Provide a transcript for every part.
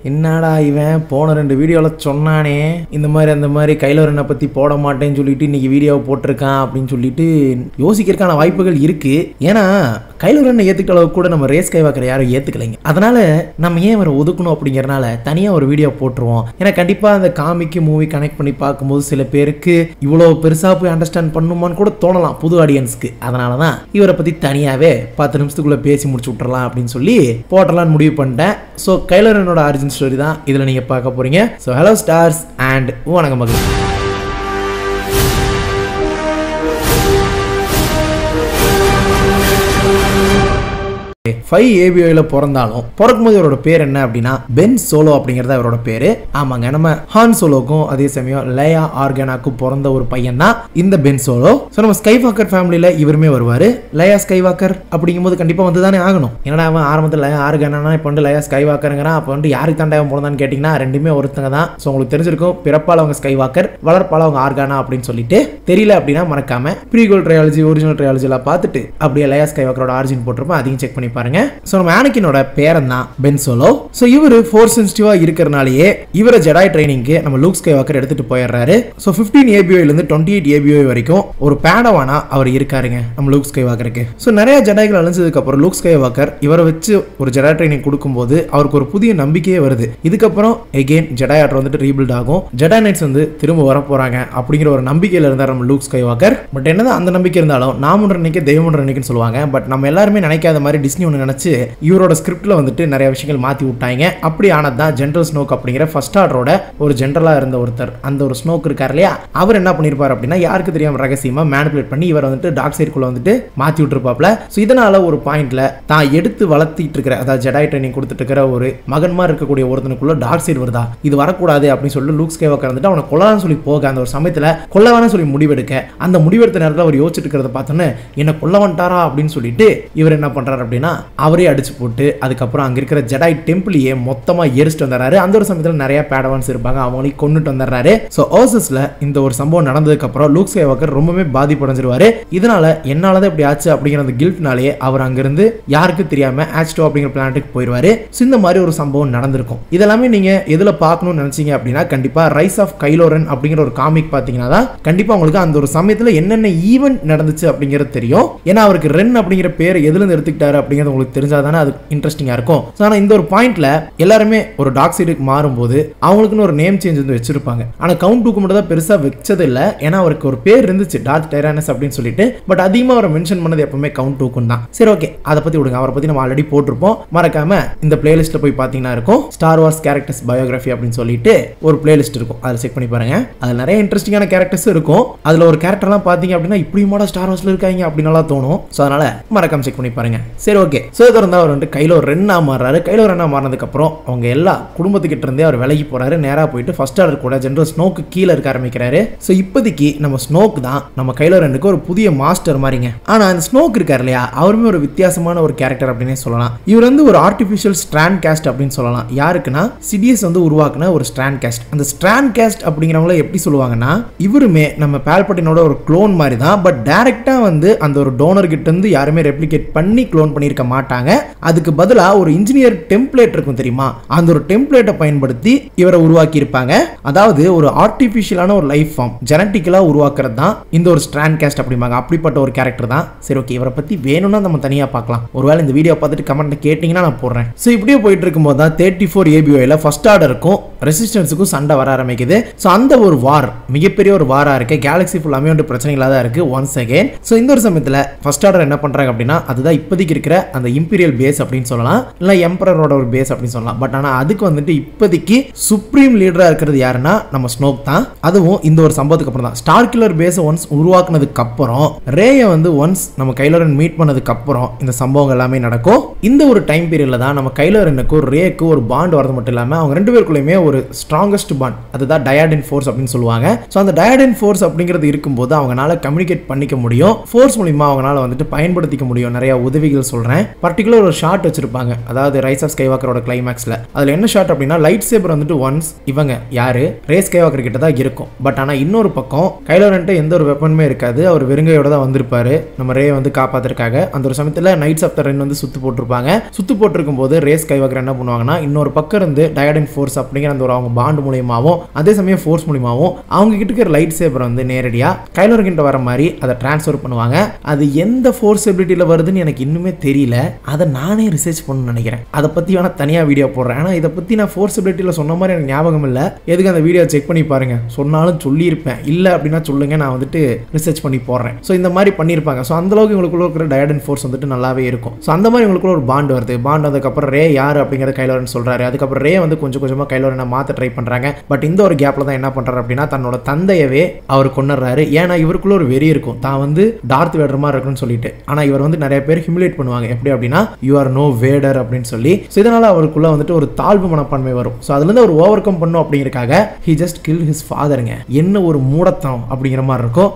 என்னடா இவன் போன 2 வீடியோவில் சொன்னானே இந்த மாதிரி அந்த மாதிரி கைலோ ரென்னை பற்றி போட மாட்டேன்னு சொல்லிட்டு இன்னைக்கு வீடியோவை போட்டிருக்கான் அப்படின்னு சொல்லிட்டு யோசிக்கிறதுக்கான வாய்ப்புகள் இருக்கு. ஏன்னா கைலோ ரென்னை ஏற்றுக்கிற அளவுக்கு கூட நம்ம ரேஸ் ஸ்கைவாக்கர் யாரும் ஏற்றுக்கலைங்க. அதனால நம்ம ஏன் அவரை ஒதுக்கணும் அப்படிங்கிறனால தனியாக ஒரு வீடியோ போட்டுருவோம். ஏன்னா கண்டிப்பாக அந்த காமிக்கு மூவி கனெக்ட் பண்ணி பார்க்கும்போது சில பேருக்கு இவ்வளோ பெருசாக போய் அண்டர்ஸ்டாண்ட் பண்ணுமான்னு கூட தோணலாம் புது ஆடியன்ஸ்க்கு. அதனால தான் இவரை பற்றி தனியாகவே 10 நிமிஷத்துக்குள்ளே பேசி முடிச்சு விட்டுறலாம் அப்படின்னு சொல்லி போட்டலான்னு முடிவு பண்ணிட்டேன். ஸோ கைலோ ரென்னோட ஆரிஜின் ஸ்டோரி தான் இதில் நீங்கள் பார்க்க போகிறீங்க. ஸோ ஹலோ ஸ்டார்ஸ் அண்ட் வணக்கம் மகள். 5 ABOல பிறந்தாலும் பிறக்கும்போது அவரோட பேர் என்ன அப்படின்னா பென் சோலோ அப்படிங்கிறது அவரோட பேரு. ஆமாங்க, நம்ம ஹான் சோலோக்கும் அதே சமயம் லயா ஆர்கானாக்கும் பிறந்த ஒரு பையன் தான் இந்த பென் சோலோ. ஸோ நம்ம ஸ்கைவாக்கர் ஃபேமிலியில இவருமே வருவாரு. லயா ஸ்கைவாக்கர் அப்படிங்கும்போது கண்டிப்பா வந்து தானே ஆகணும். என்னடா அவன் ஆரம்பத்தில் லயா ஆர்கானா இப்போ வந்து லயா ஸ்கைவாக்கருங்கிறான். அப்போ வந்து யாருக்கு தாண்டா பிறந்தான்னு கேட்டீங்கன்னா ரெண்டுமே ஒருத்தங்க தான். ஸோ உங்களுக்கு தெரிஞ்சிருக்கும், பிறப்பால் அவங்க ஸ்கைவாக்கர், வளர்ப்பால் அவங்க ஆர்கானா அப்படின்னு சொல்லிட்டு. தெரியல அப்படின்னா மறக்காம ப்ரீகோல் ட்ரையாலஜி ஒரிஜினல் ட்ரையாலஜி எல்லாம் பார்த்துட்டு அப்படியே லயா ஸ்கைவாக்கரோட ஆரிஜின் போட்டிருப்போம், அதையும் செக் பண்ணி பாருங்க. சோ நம்ம ஆனக்கினோட பேரன் தான் பென் சோலோ. சோ இவரு ஃபோர்ஸ் சென்சிட்டிவா இருக்கறனாலயே இவரை ஜெடாய் ட்ரைனிங்க்கு நம்ம லூக் ஸ்கைவாக்கர் எடுத்துட்டு போயிடுறாரு. சோ 15 ABO ல இருந்து 28 ABO வரைக்கும் ஒரு பேடவானா அவர் இருக்காருங்க நம்ம லூக் ஸ்கைவாக்கருக்கு. சோ நிறைய ஜெடாய்கள் அழிஞ்சதுக்கு அப்புறம் லூக் ஸ்கைவாக்கர் இவரை வச்சு ஒரு ஜெடாய் ட்ரைனிங் கொடுக்கும்போது அவருக்கு ஒரு புதிய நம்பிக்கையே வருது. இதுக்கப்புறம் எகெயின் ஜெடாய் ஆர்டர் வந்துட்டு ரீபில்ட் ஆகும், ஜெடாய் நைட்ஸ் வந்து திரும்ப வர போறாங்க அப்படிங்கிற ஒரு நம்பிக்கையில இருந்தார் நம்ம லூக் ஸ்கைவாக்கர். பட் என்னதான் அந்த நம்பிக்கை இருந்தாலும் நாமுன்ற அன்னைக்கு தெய்வம்ன்ற அன்னைக்குன்னு சொல்லுவாங்க. பட் நம்ம எல்லாருமே நினைக்காத மாதிரி டிஸ்னி ஒன்று நினைச்சு இவரோட ஸ்கிரிப்ட்ல வந்துட்டு நிறைய விஷயங்கள் மாத்தி விட்டாங்க. அப்படி ஆனதான் ஜெனரல் ஸ்னோக் அப்படிங்கிற ஃபர்ஸ்ட் ஆர்டரோட ஒரு ஜெனரலா இருந்த ஒருத்தர், அந்த ஒரு ஸ்னோக் இருக்கார் இல்லையா, அவர் என்ன பண்ணிருப்பாரு அப்படின்னா யாருக்கு தெரியாம ரகசியமா மேனிபுலேட் பண்ணி இவர் வந்துட்டு டார்க் சைடுக்குள்ள வந்துட்டு மாத்தி விட்டுருப்பாப்ல. ஸோ இதனால ஒரு பாயிண்ட்ல தான் எடுத்து வளர்த்திட்டு இருக்கிற, அதாவது ஜெடாய் ட்ரைனிங் கொடுத்துட்டு இருக்கிற ஒரு மகன்மா இருக்கக்கூடிய ஒருத்தனுக்குள்ள டார்க் சைடு வருதா, இது வரக்கூடாது அப்படின்னு சொல்லி லூக் ஸ்கைவாக்கர் வந்துட்டு அவனை கொல்லலாம்னு சொல்லி போக அந்த ஒரு சமயத்துல கொல்லவானு சொல்லி முடிவெடுக்க, அந்த முடிவெடுத்த நேரத்தில் அவர் யோசிச்சுட்டு இருக்கிறத பார்த்தோன்னு என்ன கொல்ல வந்துட்டாரா அப்படின்னு சொல்லிட்டு இவர் என்ன பண்றாரு அப்படின்னா அவரே அடிச்சு போட்டு அதுக்கப்புறம் அங்க இருக்கிற ஜெடாய் டெம்பிளையே மொத்தமா எரிச்சிட்டு வந்துறாரு. அந்த ஒரு சமயத்துல நிறைய பேடவான்ஸ் இருப்பாங்க, அவங்களையும் கொன்னுட்டு வந்துடுறாரு. சோ ஓசஸ்ல இந்த ஒரு சம்பவம் நடந்ததுக்கு அப்புறம் லூக் ஸ்கைவாக்கர் ரொம்பவே பாதிப்படைஞ்சிருவாரு. இதனால என்னாலதான் இப்படி ஆச்சு அப்படிங்கிற அந்த கில்ட்னாலேயே அவர் அங்கிருந்து யாருக்கு தெரியாம ஆஸ்டோ அப்படிங்கிற பிளானட்டுக்கு போயிடுவாரு. இந்த மாதிரி ஒரு சம்பவம் நடந்திருக்கும். இதெல்லாமே நீங்க எதுல பார்க்கணும்னு நினைச்சீங்க அப்படின்னா கண்டிப்பா ரைஸ் ஆஃப் கைலோ ரென் அப்படிங்கிற ஒரு காமிக் பாத்தீங்கன்னா தான் கண்டிப்பா உங்களுக்கு அந்த ஒரு சமயத்துல என்னென்ன ஈவென்ட் நடந்துச்சு அப்படிங்கிறது தெரியும். ஏன்னா அவருக்கு ரென் அப்படிங்கிற பேர் எதுல இருந்து எடுத்துக்கிட்டாரு அப்படிங்கிறது உங்களுக்கு தெரிஞ்சாதானே அது இன்ட்ரெஸ்டிங்கா இருக்கும். ஆனா இந்த ஒரு பாயிண்ட்ல எல்லாருமே ஒரு டார்க் சைடுக்கு மாறும்போது அவங்களுக்குன்னு ஒரு நேம் சேஞ்ச் வந்து வச்சிருப்பாங்க. ஆனா கவுண்ட் டூக்கு மட்டும் தான் பெருசா வச்சது இல்ல. ஏன்னா அவருக்கு ஒரு பேர் இருந்துச்சு டார்க் டைரானஸ் அப்படின்னு சொல்லிட்டு. பட் அதிகமா அவரை மென்ஷன் பண்ணது எப்பவுமே கவுண்ட் டூக்கு தான். சரி, ஓகே, அதை பத்தி விடுங்க. அவரை பத்தி நம்ம ஆல்ரெடி போட்டிருப்போம். மறக்காம இந்த பிளேலிஸ்ட்ல போய் பாத்தீங்கன்னா இருக்கும் ஸ்டார் வார்ஸ் கேரக்டர்ஸ் பயோகிராஃபி அப்படின்னு சொல்லிட்டு ஒரு பிளேலிஸ்ட் இருக்கும், அதை செக் பண்ணி பாருங்க. அதுல நிறைய இன்ட்ரெஸ்டிங்கான கேரக்டர்ஸ் இருக்கும். அதுல ஒரு கேரக்டர்லாம் பாத்தீங்க அப்படின்னா இப்படி மாட ஸ்டார் வார்ஸ்ல இருக்காங்க அப்படின்னு தோணும். சோ அதனால மறக்காம செக் பண்ணி பாருங்க. சரி, ஓகே. சோ தொடர்ந்து அவர் வந்து கைலோ ரென்னா மாறுறாரு. கைலோ ரென்னா மாறினதுக்கு அப்புறம் அவங்க எல்லா குடும்பத்துக்கிட்ட இருந்தே அவர் விலகி போறாரு. நேரா போயிட்டு ஃபர்ஸ்ட் ஆர்டர் கூட ஜெனரல் ஸ்னோக்கு கீழே இருக்க ஆரம்பிக்கிறாரு. சோ இப்போதைக்கு நம்ம ஸ்னோக் தான் நம்ம கைலோ ரென்னுக்கு ஒரு புதிய மாஸ்டர் மாதிரிங்க. ஆனா அந்த ஸ்னோக் இருக்காரு இல்லையா, அவருமே ஒரு வித்தியாசமான ஒரு கேரக்டர் அப்படின்னே சொல்லலாம். இவர் வந்து ஒரு ஆர்டிபிஷியல் ஸ்ட்ராண்ட் கேஸ்ட் அப்படின்னு சொல்லலாம். யாருக்குன்னா சிடிஎஸ் வந்து உருவாக்குன ஒரு ஸ்ட்ராண்ட் கேஸ்ட். அந்த ஸ்ட்ராண்ட் கேஸ்ட் அப்படிங்கிறவங்கள எப்படி சொல்லுவாங்கன்னா இவருமே நம்ம பால்பட்டினோட ஒரு க்ளோன் மாதிரி தான். பட் டைரக்டா வந்து அந்த ஒரு டோனர் கிட்ட இருந்து யாருமே ரெப்ளிகேட் பண்ணி க்ளோன் பண்ணியிருக்க மாட்டாங்க. அதுக்கு பதிலா ஒரு இன்ஜினியர் டெம்ப்ளேட் இருக்கும் தெரியுமா, அந்த ஒரு டெம்ப்ளேட்டை பயன்படுத்தி இவரை உருவாக்கி இருப்பாங்க. அதாவது ஒரு ஆர்டிபிஷியலான ஒரு லைஃப் ஃபார்ம் ஜெனட்டிக்கலா உருவாக்குறது தான் இந்த ஒரு ஸ்ட்ராண்ட் கேஸ்ட் அப்படிம்பாங்க. அப்படிப்பட்ட ஒரு கேரக்டர் தான். சரி, ஓகே, இவரை பத்தி வேணும்னா நம்ம தனியா பார்க்கலாம். ஒருவேளை இந்த வீடியோ பார்த்துட்டு கமெண்ட்ல கேட்டீங்கன்னா நான் போடுறேன். சோ இப்படியே போயிட்டு இருக்கும்போது தான் 34 ABOல ஃபர்ஸ்ட் ஆர்டருக்கும் ரெசிஸ்டன்ஸுக்கும் சண்டை வர ஆரம்பிக்குது. சோ அந்த ஒரு வார் மிகப்பெரிய ஒரு வாரா இருக்கு. கேலக்ஸி ஃபுல்லாமே வந்து பிரச்சனைகளா தான் இருக்கு ஒன்ஸ் அகைன். சோ இந்த ஒரு சமயத்துல ஃபர்ஸ்ட் ஆர்டர் என்ன பண்றாங்க அப்படின்னா அதுதான் இப்போதைக்கு இருக்கிற அந்த இம்பீரியல் பேஸ் அப்படின்னு சொல்லலாம், இல்ல எம்பரரோட ஒரு பேஸ் அப்படின்னு சொல்லலாம். பட் ஆனா அதுக்கு வந்துட்டு இப்போதைக்கு சுப்ரீம் லீடரா இருக்கிறது யாருன்னா நம்ம ஸ்னோக் தான். அதுவும் இந்த ஒரு சம்பவத்துக்கு அப்புறம் தான் ஸ்டார் கில்லர் பேஸ் ஒன்ஸ் உருவாக்குனதுக்கு அப்புறம் ரேய வந்து ஒன்ஸ் நம்ம கைலோ ரென் மீட் பண்ணதுக்கு அப்புறம் இந்த சம்பவங்கள் எல்லாமே நடக்கும். இந்த ஒரு டைம் பீரியட்ல தான் நம்ம கைலோ ரென்னுக்கு ரேக்கு ஒரு பாண்ட் வரது மட்டும் இல்லாம அவங்க ரெண்டு பேருக்குள்ளயுமே ஒரு ஸ்ட்ராங்கஸ்ட் பாண்ட், அதுதான் டயாடின் ஃபோர்ஸ் அப்படின்னு சொல்லுவாங்க. சோ அந்த டயாடின் ஃபோர்ஸ் அப்படிங்கிறது இருக்கும்போது அவங்களால கம்யூனிகேட் பண்ணிக்க முடியும். ஃபோர்ஸ் மூலமா அவங்களால வந்துட்டு பயன்படுத்திக்க முடியும். நிறைய உதவிகள் சொல்றேன். பர்டிகுலர் ஒரு ஷாட் வச்சிருப்பாங்க, அதாவது ரைஸ் ஆஃப் ஸ்கைவாக்கரோட கிளைமேக்ஸ்ல. அதுல என்ன ஷாட் அப்படின்னா லைட் சேபர் வந்துட்டு ஒன்ஸ் இவங்க யாரு ரே ஸ்கைவாக்கர் கிட்ட தான் இருக்கும். பட் ஆனா இன்னொரு பக்கம் கைலோ ரென்ட்ட எந்த ஒரு வெப்பனுமே இருக்காது, அவர் வெறுங்கையோட தான் வந்திருப்பாரு நம்ம ரே வந்து காப்பாத்துறதுக்காக. அந்த ஒரு சமயத்துல நைட்ஸ் ஆஃப் த ரென் வந்து சுத்து போட்டிருப்பாங்க. சுத்து போட்டிருக்கும் போது ரே ஸ்கைவாக்கர் என்ன பண்ணுவாங்கன்னா இன்னொரு பக்கம் இருந்து டயடன் ஃபோர்ஸ் அப்படிங்கிற அந்த ஒரு அவங்க பாண்ட் மூலியமாவும் அதே சமயம் ஃபோர்ஸ் மூலியமாவும் அவங்க கிட்ட இருக்கிற லைட் சேபர் வந்து நேரடியா கைலோ ரென் கிட்ட வர மாதிரி அதை டிரான்ஸ்ஃபர் பண்ணுவாங்க. அது எந்த ஃபோர்ஸ் எபிலிட்டியில வருதுன்னு எனக்கு இன்னுமே தெரியல, அதை நானே ரிசர்ச் பண்ணணும்னு நினைக்கிறேன். அதை பத்தி வேணா தனியா வீடியோ போடுறேன். ஆனா இதை பத்தி நான் ஃபோர்ஸ் எபிலிட்டியில சொன்ன மாதிரி எனக்கு ஞாபகம் இல்ல. எதுக்கு அந்த வீடியோ செக் பண்ணி பாருங்க, சொன்னாலும் சொல்லியிருப்பேன், இல்ல அப்படின்னா சொல்லுங்க, நான் வந்துட்டு ரிசர்ச் பண்ணி போடுறேன். ஸோ இந்த மாதிரி பண்ணியிருப்பாங்க. ஸோ அந்த அளவுக்கு உங்களுக்குள்ள இருக்கிற டயடன் ஃபோர்ஸ் வந்துட்டு நல்லாவே இருக்கும். ஸோ அந்த மாதிரி உங்களுக்குள்ள ஒரு பாண்ட் வருது. பாண்ட் வந்ததுக்கப்புறம் ரே யார் அப்படிங்கிறத கைலோ ரென் சொல்றாரு. அதுக்கப்புறம் ரே வந்து கொஞ்சம் கொஞ்சமா கைலோ ரென்னை மாத்த ட்ரை பண்றாங்க. பட் இந்த ஒரு கேப்ல தான் என்ன பண்றாரு அப்படின்னா தன்னோட தந்தையவே அவர் கொன்னுறாரு. ஏன்னா இவருக்குள்ள ஒரு வெறி இருக்கும், தான் வந்து டார்த் வேடர் மாதிரி இருக்குன்னு சொல்லிட்டு. ஆனா இவர் வந்து நிறைய பேர் ஹியூமிலேட் பண்ணுவாங்க. எப்படி அப்படின்னா யூ ஆர் நோ வேடர் அப்படின்னு சொல்லி. ஸோ இதனால அவருக்குள்ள வந்துட்டு ஒரு தாழ்வு மனப்பான்மை வரும். ஸோ அதுல இருந்து அவர் ஓவர் கம் பண்ணும் அப்படிங்கறக்காக he just killed his fatherங்க. என்ன ஒரு மூடத்தனம் அப்படிங்கிற மாதிரி இருக்கும்.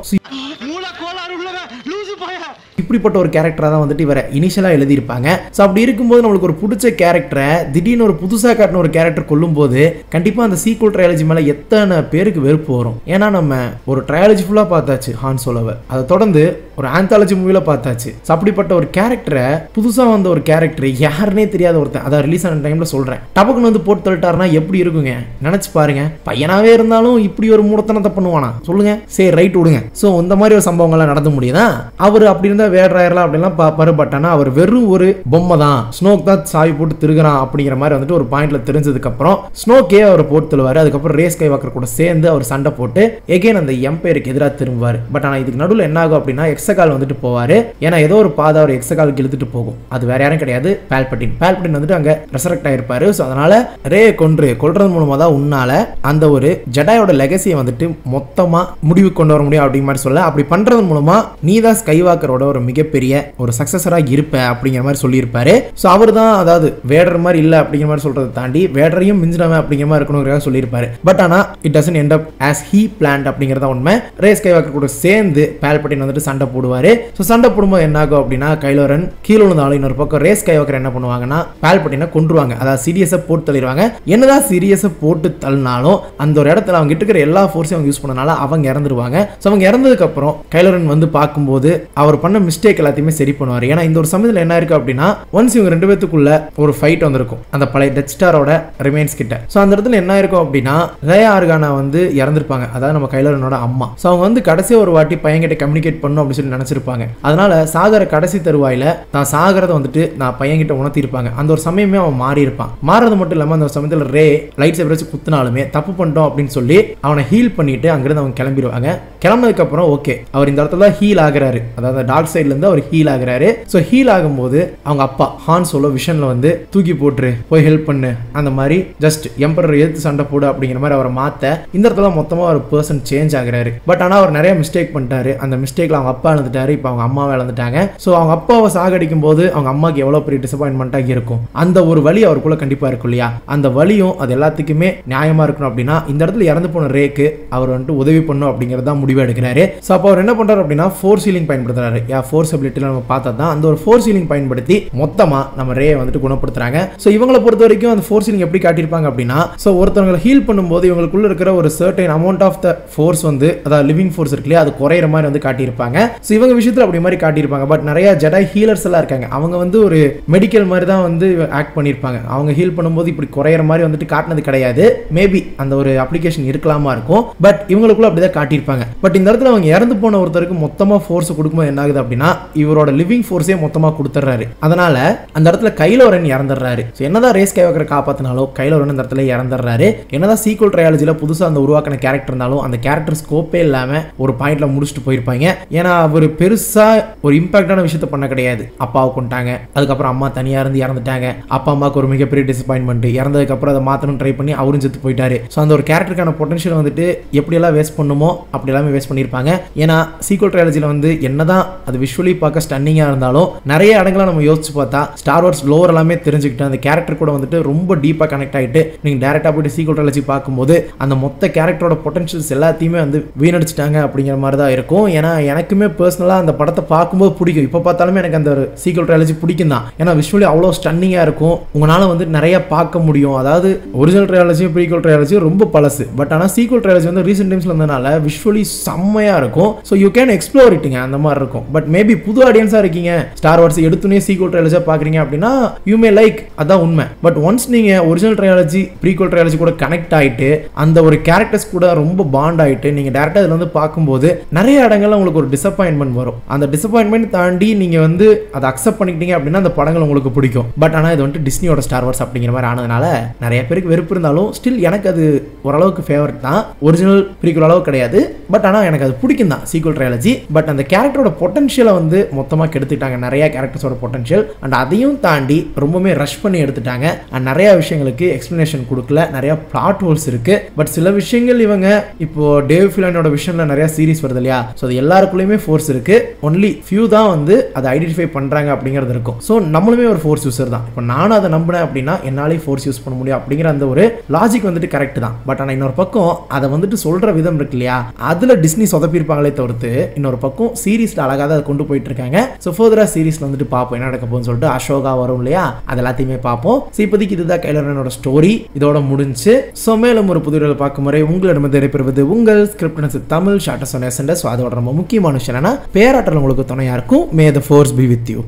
இப்படிப்பட்ட ஒரு கேரக்டரா தான் வந்துட்டு இவரை இனிஷியலா எழுதியிருப்பாங்க. ஸோ அப்படி இருக்கும்போது நம்மளுக்கு ஒரு பிடிச்ச கேரக்டரை திடீர்னு ஒரு புதுசாக காட்டின ஒரு கேரக்டர் கொல்லும் போது கண்டிப்பா அந்த சீக்வல் ட்ரையாலஜி மேல எத்தனை பேருக்கு வெறுப்பு வரும். ஏன்னா நம்ம ஒரு ட்ரையாலஜி ஃபுல்லா பார்த்தாச்சு ஹான் சோலோவை, அதை தொடர்ந்து ஒரு ஆந்தாலஜி மூவில பார்த்தாச்சு. ஸோ அப்படிப்பட்ட ஒரு கேரக்டரை புதுசா வந்த ஒரு கேரக்டர் யாருன்னே தெரியாத ஒருத்தன் அதை ரிலீஸ் ஆன டைம்ல சொல்றேன் டபக்குன்னு வந்து போட்டு தள்ளிட்டாருன்னா எப்படி இருக்குங்க நினைச்சு பாருங்க. பையனாவே இருந்தாலும் இப்படி ஒரு மூடத்தனத்தை பண்ணுவானா சொல்லுங்க. சரி ரைட் விடுங்க. ஸோ இந்த மாதிரி ஒரு சம்பவங்கள்லாம் நடந்து முடியுதா? அவர் அப்படி இருந்தா வேறாயிரலாம் அப்படிலாம் பாப்பாரு. பட் ஆனா அவர் வெறும் ஒரு பொம்மை தான், ஸ்னோக் தான் சாவி போட்டு திருகிறான் அப்படிங்கிற மாதிரி வந்துட்டு ஒரு பாயிண்ட்ல தெரிஞ்சதுக்கு அப்புறம் ஸ்னோக்கே அவர் போட்டு தள்ளுவாரு. அதுக்கப்புறம் ரே ஸ்கைவாக்கர் கூட சேர்ந்து அவர் சண்டை போட்டு எகைன் அந்த எம்பையருக்கு எதிராக திரும்புவார். பட் ஆனா இதுக்கு நடுவில் என்ன ஆகும் அப்படின்னா எக்ஸகால் வந்துட்டு போவாரு. ஏன்னா ஏதோ ஒரு பாதை அவர் எக்ஸகாலுக்கு இழுத்துட்டு போகும். அது வேற யாரும் கிடையாது, பால்பட்டின். பால்பட்டின் வந்துட்டு அங்க ரெசரக்ட் ஆயிருப்பாரு. ஸோ அதனால ரே கொல்றது மூலமா தான் உன்னால அந்த ஒரு ஜெடாயோட லெகசியை வந்துட்டு மொத்தமா முடிவு கொண்டு வர முடியும் அப்படிங்கிற மாதிரி சொல்ல. அப்படி பண்றது மூலமா நீதான் ஸ்கைவாக்கரோட ஒரு மிகப்பெரிய ஒரு சக்சஸரா இருப்ப அப்படிங்கிற மாதிரி சொல்லியிருப்பாரு. ஸோ அவர் தான் அதாவது வேடர் மாதிரி இல்ல அப்படிங்கிற மாதிரி சொல்றதை தாண்டி வேடரையும் மிஞ்சினவன் அப்படிங்கிற மாதிரி இருக்கணுங்கிறத சொல்லியிருப்பாரு. பட் ஆனா it doesn't end up as he plant அப்படிங்கிறத உண்மை. ரே ஸ்கைவாக்கர் கூட சேர்ந்து பால்பட்டின் வந்துட்டு சண்டை போடுவாரு. ஸோ சண்டை போடும்போது என்ன ஆகும் அப்படின்னா கைலோ ரென் கீழே விழுந்தாலும் இன்னொரு பக்கம் ரே ஸ்கைவாக்கர் என்ன பண்ணுவாங்கன்னா பால்பட்டினை கொன்றுவாங்க. அதாவது சீரியஸா போட்டு தள்ளிடுவாங்க. என்னதான் சீரியஸா போட்டு தள்ளினாலும் அந்த ஒரு இடத்துல அவங்க கிட்ட இருக்கிற எல்லா ஃபோர்ஸையும் அவங்க யூஸ் பண்ணனால அவங்க இறந்துருவாங்க. ஸோ அவங்க இறந்ததுக்கு அப்புறம் கைலோ ரென் வந்து பார்க்கும்போது அவர் பண்ண மிஸ்டேக் எல்லாத்தையுமே சரி பண்ணுவார். ஏன்னா இந்த ஒரு சமயத்தில் என்ன இருக்கு அப்படின்னா ஒன்ஸ் இவங்க ரெண்டு பேத்துக்குள்ள ஒரு ஃபைட் வந்திருக்கும் அந்த பழைய டெத் ஸ்டாரோட ரிமைன்ஸ் கிட்ட. ஸோ அந்த இடத்துல என்ன இருக்கும் அப்படின்னா ரேயா ஆர்கானா வந்து இறந்திருப்பாங்க, அதாவது நம்ம கைலோ ரென்னோட அம்மா. ஸோ அவங்க வந்து கடைசியாக ஒரு வாட்டி பையன்கிட்ட கம்யூனிகேட் பண்ணும் அப்படின்னு சொல்லி நினைச்சிருப்பாங்க. அதனால சாகர கடைசி தருவாயில தான் சாகரத வந்துட்டு நான் பையன்கிட்ட உணர்த்திருப்பாங்க. அந்த ஒரு சமயமே அவன் மாறி இருப்பான். மாறது மட்டும் இல்லாம அந்த சமயத்தில் ரே லைட் சேபர் வச்சு குத்துனாலுமே தப்பு பண்ணிட்டோம் அப்படின்னு சொல்லி அவனை ஹீல் பண்ணிட்டு அங்கிருந்து அவங்க கிளம்பிடுவாங்க. கிளம்பினதுக்கு அப்புறம் ஓகே அவர் இந்த இடத்துல ஹீல் ஆகுறாரு, அதாவது டார்க் சைட்ல இருந்து அவர் ஹீல் ஆகுறாரு. ஸோ ஹீல் ஆகும்போது அவங்க அப்பா ஹான் சோலோ விஷன்ல வந்து தூக்கி போட்டு போய் ஹெல்ப் பண்ணு, அந்த மாதிரி ஜஸ்ட் எம்பரர் எதிர்த்து சண்டை போடு அப்படிங்கிற மாதிரி அவரை மாத்த இந்த இடத்துல மொத்தமா ஒரு பர்சன் சேஞ்ச் ஆகுறாரு. பட் ஆனா அவர் நிறைய மிஸ்டேக் பண்ணிட்டாரு. அந்த மிஸ்டேக்ல அவங்க அப்பா இழந்துட்டாரு, இப்போ அவங்க அம்மாவை இழந்துட்டாங்க. ஸோ அவங்க அப்பாவை சாகடிக்கும் போது அவங்க அம்மாக்கு எவ்வளவு பெரிய டிசப்பாயின்மெண்டா இருக்கும். அந்த ஒரு வழி அவருக்குள்ள கண்டிப்பா இருக்கும் இல்லையா? அந்த வழியும் அது எல்லாத்துக்குமே நியாயமா இருக்கணும் அப்படின்னா இந்த இடத்துல இறந்து போன ரேக்கு அவர் வந்துட்டு உதவி பண்ணும் அப்படிங்கறத முடிவு எடுக்கிறாரு. ஸோ அப்போ அவர் என்ன பண்றாரு அப்படின்னா ஃபோர்ஸ் ஹீலிங் பயன்படுத்துறாரு. ஃபோர்ஸ் எபிலிட்டில நம்ம பார்த்தா அந்த ஒரு ஃபோர்ஸ் ஹீலிங் பயன்படுத்தி மொத்தமா நம்ம ரே வந்துட்டு குணப்படுத்துறாங்க. சோ இவங்களை பொறுத்த வரைக்கும் அந்த ஃபோர்ஸ் ஹீலிங் எப்படி காட்டியிருப்பாங்க அப்படின்னா சோ ஒருத்தவங்களை ஹீல் பண்ணும்போது இவங்களுக்குள்ள இருக்கிற ஒரு certain amount of the force வந்து அதாவது லிவிங் ஃபோர்ஸ் இருக்குல்லையா அது குறையிற மாதிரி வந்து காட்டியிருப்பாங்க. சோ இவங்க விஷயத்துல அப்படி மாதிரி காட்டியிருப்பாங்க. பட் நிறைய ஜெடாய் ஹீலர்ஸ் எல்லாம் இருக்காங்க, அவங்க வந்து ஒரு மெடிக்கல் மாதிரி தான் வந்து ஆக்ட் பண்ணியிருப்பாங்க. அவங்க ஹீல் பண்ணும்போது இப்படி குறையிற மாதிரி வந்துட்டு காட்டினது கிடையாது. மேபி அந்த ஒரு அப்ளிகேஷன் இருக்கலாமா இருக்கும், பட் இவங்களுக்குள்ள அப்படிதான் காட்டியிருப்பாங்க. பட் இந்த இடத்துல அவங்க இறந்து போன ஒருத்தருக்கு மொத்தமா ஃபோர்ஸ் கொடுக்கும்போது என்ன ஆகுது அப்படின்னா இவரோட லிவிங் ஃபோர்ஸே மொத்தமா கொடுத்துறாரு. அதனால அந்த இடத்துல கைலோ ரென் இறந்துடுறாரு. என்னதான் ரே ஸ்கைவாக்கரை காப்பாத்தினாலும் கைலோ ரென் அந்த இடத்துல இறந்துடுறாரு. என்னதான் சீக்வல் ட்ரையாலஜில புதுசா அந்த உருவாக்கின கேரக்டர் இருந்தாலும் அந்த கேரக்டர் ஸ்கோப்பே இல்லாம ஒரு பாயிண்ட்ல முடிச்சுட்டு போயிருப்பாங்க. ஏன்னா அவர் பெருசா ஒரு இம்பாக்டான விஷயத்த பண்ண கிடையாது. அப்பாவை கொண்டாங்க, அதுக்கப்புறம் அம்மா தனியா இருந்து இறந்துட்டாங்க. அப்பா அம்மாவுக்கு ஒரு மிகப்பெரிய டிசப்பாயின்மெண்ட், இறந்ததுக்கு அப்புறம் அதை மாத்தணும் ட்ரை பண்ணி அவரும் செத்து போயிட்டாரு. ஸோ அந்த ஒரு கேரக்டருக்கான பொட்டன்ஷியல் வந்துட்டு எப்படி எல்லாம் வேஸ்ட் பண்ணுமோ அப்படி எல்லாமே வேஸ்ட் பண்ணியிருப்பாங்க. ஏன்னா சீக்வல் ட்ரையாலஜில வந்து என்னதான் அது விஷுவல் விஷுவலி பார்க்க ஸ்டன்னிங்காக இருந்தாலும் நிறைய இடங்களை நம்ம யோசிச்சு பார்த்தா ஸ்டார் வார்ஸ் லோவர் எல்லாமே தெரிஞ்சுக்கிட்டு அந்த கேரக்டர் கூட வந்துட்டு ரொம்ப டீப்பாக கனெக்ட் ஆகிட்டு நீங்கள் டேரெக்டாக போயிட்டு சீக்வல் ட்ரைலஜி பார்க்கும்போது அந்த மொத்த கேரக்டரோட பொட்டன்ஷியல்ஸ் எல்லாத்தையுமே வந்து வீணடிச்சிட்டாங்க அப்படிங்கிற மாதிரி தான் இருக்கும். ஏன்னா எனக்குமே பர்சனலாக அந்த படத்தை பார்க்கும்போது பிடிக்கும். இப்போ பார்த்தாலுமே எனக்கு அந்த சீக்வல் ட்ரைலஜி பிடிக்கும் தான். ஏன்னா விஷுவலி அவ்வளோ ஸ்டன்னிங்காக இருக்கும். உங்களால் வந்து நிறைய பார்க்க முடியும். அதாவது ஒரிஜினல் ட்ரையாலஜியும் ப்ரீக்வல் ட்ரையாலஜியும் ரொம்ப பழசு. பட் ஆனால் சீக்வல் ட்ரையாலஜி வந்து ரீசெண்ட் டைம்ஸ்ல இருந்தனால விஷுவலி செம்மையாக இருக்கும். ஸோ யூ கேன் எக்ஸ்ப்ளோர் இட்டுங்க அந்த மாதிரி இருக்கும். பட் மேபி புது ஆடியன்ஸாக இருக்கீங்க, ஸ்டார் வார்ஸ் எடுத்துனே சீக்வல் ட்ரையாலஜியாக பார்க்குறீங்க அப்படின்னா யூ மே லைக், அதான் உண்மை. பட் ஒன்ஸ் நீங்கள் ஒரிஜினல் ட்ரையாலஜி ப்ரீக்வல் ட்ரையாலஜி கூட கனெக்ட் ஆகிட்டு அந்த ஒரு கேரக்டர்ஸ் கூட ரொம்ப பாண்ட் ஆகிட்டு நீங்கள் டேரெக்டாக இதில் வந்து பார்க்கும்போது நிறைய இடங்கள்ல உங்களுக்கு ஒரு டிசப்பாயின்மெண்ட் வரும். அந்த டிசப்பாயின்மெண்ட் தாண்டி நீங்கள் வந்து அதை அக்செப்ட் பண்ணிக்கிட்டீங்க அப்படின்னா அந்த படங்கள் உங்களுக்கு பிடிக்கும். பட் ஆனால் இது வந்துட்டு டிஸ்னியோட ஸ்டார் வார்ஸ் அப்படிங்கிற மாதிரி ஆனதுனால நிறைய பேருக்கு வெறுப்பு இருந்தாலும் ஸ்டில் எனக்கு அது ஓரளவுக்கு ஃபேவரட் தான். ஒரிஜினல் ப்ரீக்வல் அளவு கிடையாது, பட் ஆனால் எனக்கு அது பிடிக்கும் தான் சீக்வல் ட்ரையாலஜி. பட் அந்த கேரக்டரோட பொட்டன்ஷியலை வந்து மொத்தமாக கெடுத்துட்டாங்க, நிறைய கேரக்டர்ஸோட பொட்டன்ஷியல். அண்ட் அதையும் தாண்டி ரொம்பவே ரஷ் பண்ணி எடுத்துட்டாங்க. அண்ட் நிறைய விஷயங்களுக்கு எக்ஸ்பிளனேஷன் கொடுக்கல, நிறைய பிளாட் ஹோல்ஸ் இருக்கு. பட் சில விஷயங்கள் இவங்க இப்போ டேவ் ஃபிலானியோட விஷயம்ல நிறைய சீரிஸ் வருது இல்லையா, ஸோ அது எல்லாருக்குள்ளேயுமே ஃபோர்ஸ் இருக்கு. ஒன்லி ஃபியூ தான் வந்து அதை ஐடென்டிஃபை பண்றாங்க அப்படிங்கிறது இருக்கும். ஸோ நம்மளுமே ஒரு ஃபோர்ஸ் யூசர் தான். இப்போ நானும் அதை நம்பினேன் அப்படின்னா என்னாலே ஃபோர்ஸ் யூஸ் பண்ண முடியும் அப்படிங்கிற அந்த ஒரு லாஜிக் வந்துட்டு கரெக்ட் தான். பட் ஆனால் இன்னொரு பக்கம் அதை வந்துட்டு சொல்ற விதம் இருக்கு இல்லையா, அதுல டிஸ்னி சொதப்பிருப்பாங்களே தவிர்த்து இன்னொரு பக்கம் சீரீஸ்ல அழகாக அதை கொண்டு போயிட்டு இருக்காங்க. ஸோ ஃபர்தரா சீரீஸ்ல வந்துட்டு பார்ப்போம் என்ன நடக்க போகுதுன்னு சொல்லிட்டு. அசோகா வரும் இல்லையா, அது எல்லாத்தையுமே பார்ப்போம். ஸோ இப்போதைக்கு இதுதான் கைலர் ரனோட ஸ்டோரி, இதோட முடிஞ்சு. ஸோ மேலும் ஒரு புதிய பார்க்கும் முறை உங்களிடம் பெறுவது உங்கள் ஸ்கிரிப்ட் தமிழ் ஷார்ட்டஸ். ஸோ அதோட ரொம்ப முக்கியமான விஷயம் என்னன்னா பேராற்றல் உங்களுக்கு துணையா இருக்கும். May the force be with you.